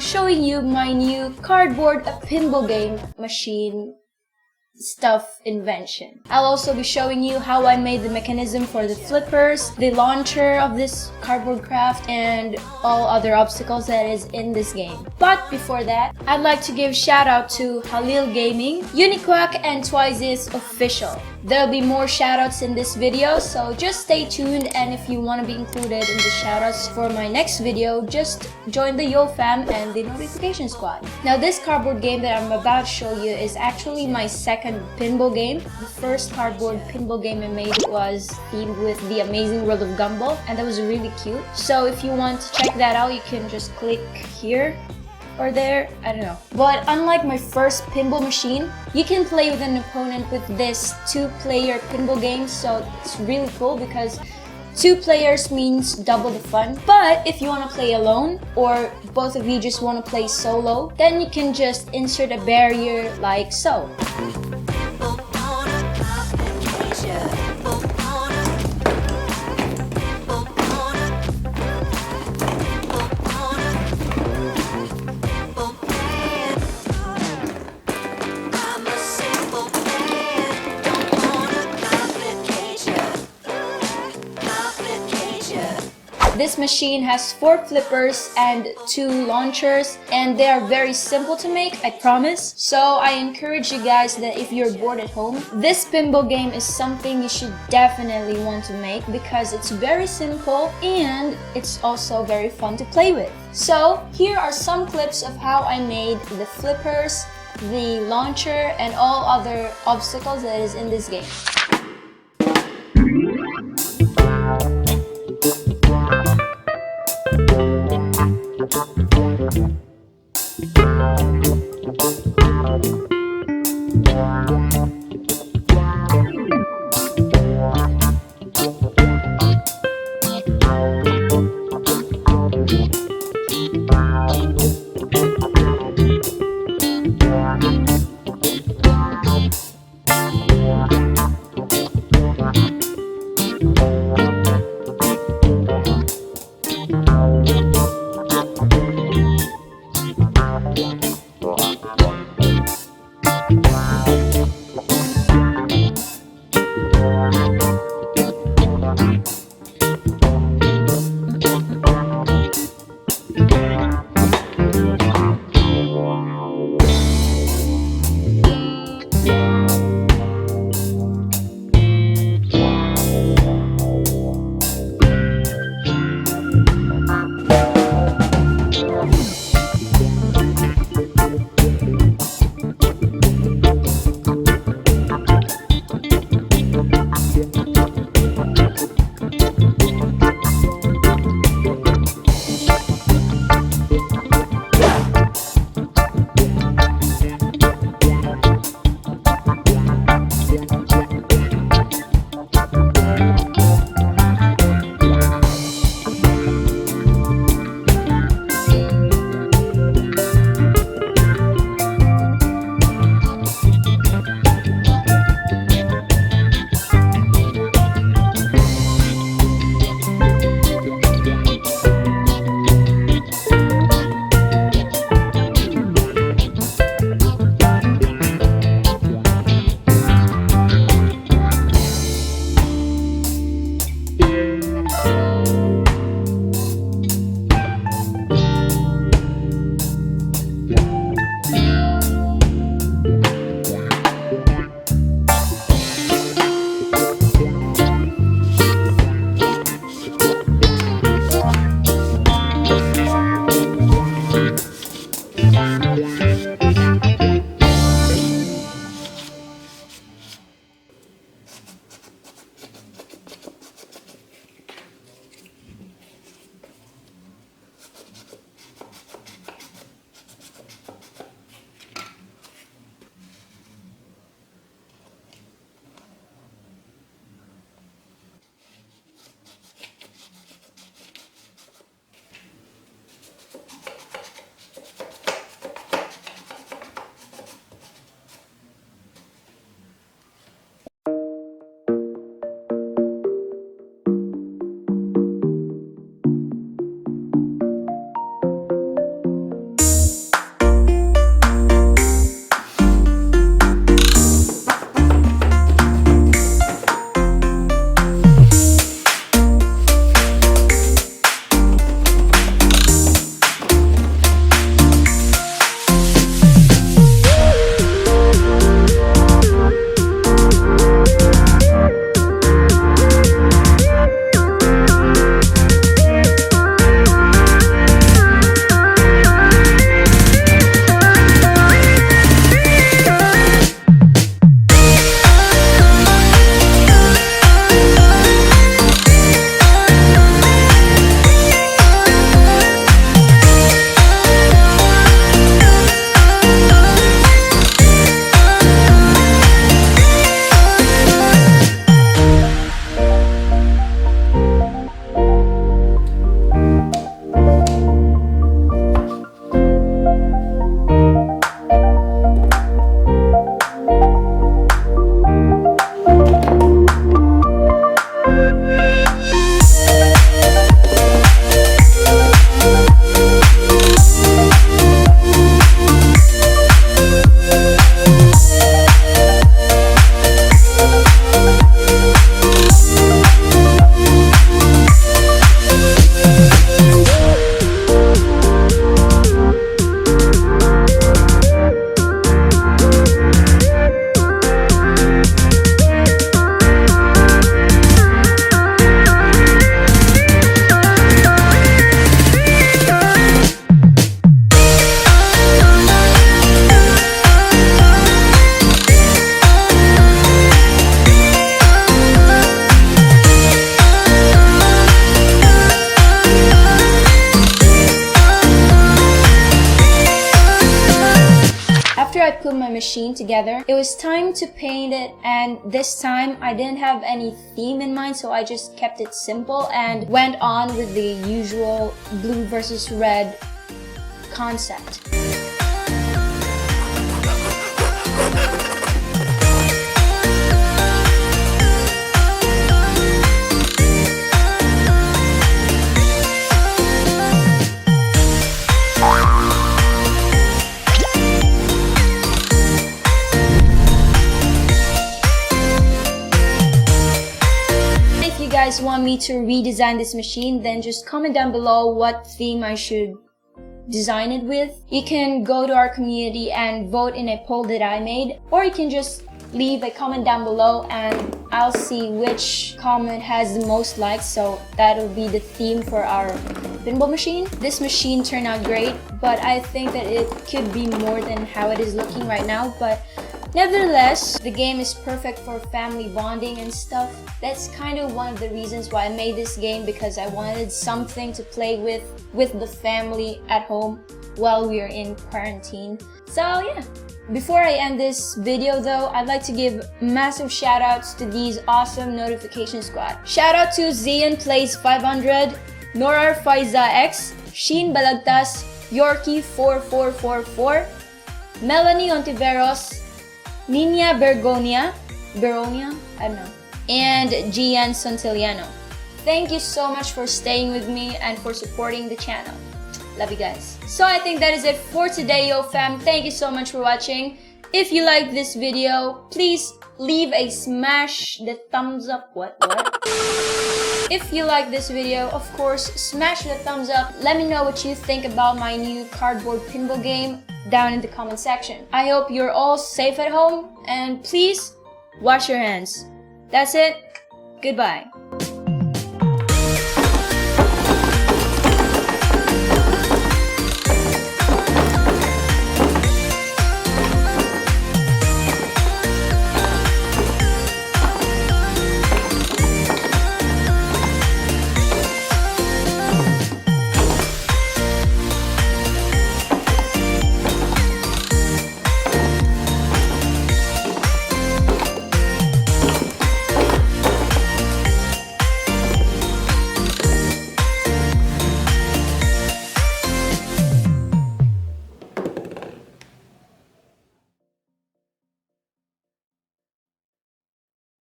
showing you my new cardboard pinball game machine stuff invention. I'll also be showing you how I made the mechanism for the flippers, the launcher of this cardboard craft, and all other obstacles that is in this game. But before that, I'd like to give shout out to Halil Gaming, Uniquack, and Twice's Official. There'll be more shoutouts in this video, so just stay tuned, and if you want to be included in the shoutouts for my next video, just join the YowFam and the notification squad. Now this cardboard game that I'm about to show you is actually my second pinball game. The first cardboard pinball game I made was themed with the amazing world of Gumball, and that was really cute. So if you want to check that out, you can just click here or there, I don't know. But unlike my first pinball machine, you can play with an opponent with this 2-player pinball game, so it's really cool because 2 players means double the fun. But if you want to play alone, or both of you just want to play solo, then you can just insert a barrier like so. This machine has 4 flippers and 2 launchers, and they are very simple to make, I promise. So I encourage you guys that if you're bored at home, this pinball game is something you should definitely want to make because it's very simple and it's also very fun to play with. So here are some clips of how I made the flippers, the launcher, and all other obstacles that is in this game. After I put my machine together, it was time to paint it, and this time I didn't have any theme in mind, so I just kept it simple and went on with the usual blue versus red concept. If you guys want me to redesign this machine, then just comment down below what theme I should design it with. You can go to our community and vote in a poll that I made, or you can just leave a comment down below and I'll see which comment has the most likes, so that'll be the theme for our pinball machine. This machine turned out great, but I think that it could be more than how it is looking right now, but nevertheless, the game is perfect for family bonding and stuff. That's kind of one of the reasons why I made this game, because I wanted something to play with the family at home while we are in quarantine. So yeah. Before I end this video though, I'd like to give massive shoutouts to these awesome notification squad. Shout out to Zian Plays 500, Norar Faiza X, Sheen Balagtas, Yorkie 4444, Melanie Ontiveros, Nina Beronia, I don't know, and Gian Santillano. Thank you so much for staying with me and for supporting the channel. Love you guys. So I think that is it for today, YowFam. Thank you so much for watching. If you liked this video, please leave a smash the thumbs up. What? If you like this video, of course, smash the thumbs up. Let me know what you think about my new cardboard pinball game down in the comment section. I hope you're all safe at home, and please wash your hands. That's it. Goodbye.